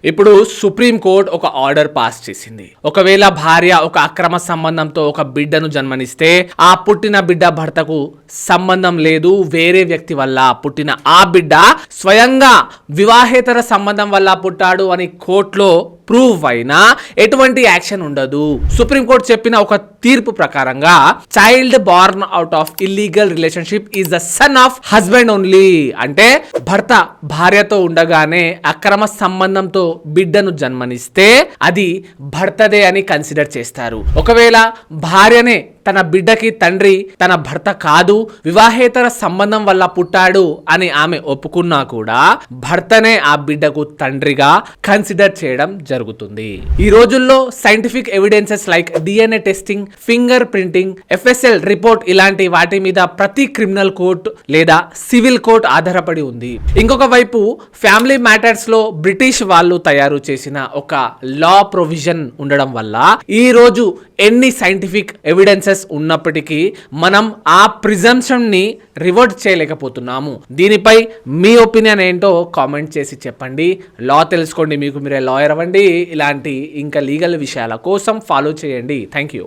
ఇప్పుడు supreme court ఒక order pass చేసింది. ఒకవేళ భార్య ఒక అక్రమ సంబంధంతో ఒక బిడ్డను జన్మనిస్తే ఆ పుట్టిన బిడ్డ భర్తకు సంబంధం లేదు, వేరే వ్యక్తి వల్ల పుట్టిన ఆ బిడ్డ స్వయంగా వివాహేతర సంబంధం వల్ల పుట్టాడు అని కోర్టులో ప్రూవ్ అయినా ఎటువంటి యాక్షన్ ఉండదు. సుప్రీంకోర్టు చెప్పిన ఒక తీర్పు ప్రకారంగా child born out of illegal relationship is the son of husband only. అంటే భర్త భార్యతో ఉండగానే అక్రమ సంబంధంతో బిడ్డను జన్మనిస్తే అది భర్తదే అని కన్సిడర్ చేస్తారు. ఒకవేళ భార్యనే తన బిడ్డకి తండ్రి తన భర్త కాదు, వివాహేతర సంబంధం వల్ల పుట్టాడు అని ఆమె ఒప్పుకున్నా కూడా భర్తనే ఆ బిడ్డకు తండ్రిగా కన్సిడర్ చేయడం జరుగుతుంది. ఈ రోజుల్లో scientific evidences like DNA testing, finger printing, FSL report ఇలాంటి వాటి మీద ప్రతి క్రిమినల్ కోర్టు లేదా సివిల్ కోర్టు ఆధారపడి ఉంది. ఇంకొక వైపు ఫ్యామిలీ మ్యాటర్స్ లో బ్రిటిష్ వాళ్ళు తయారు చేసిన ఒక లా ప్రొవిజన్ ఉండడం వల్ల ఈ రోజు ఎన్ని సైంటిఫిక్ ఎవిడెన్సెస్ ఉన్నప్పటికీ మనం ఆ ప్రిజంప్షన్ ని రివర్ట్ చేయలేకపోతున్నాము. దీనిపై మీ ఒపీనియన్ ఏంటో కామెంట్ చేసి చెప్పండి. లా తెలుసుకోండి, మీకు మీరే లాయర్ అవ్వండి. ఇలాంటి ఇంకా లీగల్ విషయాల కోసం ఫాలో చేయండి. Thank you.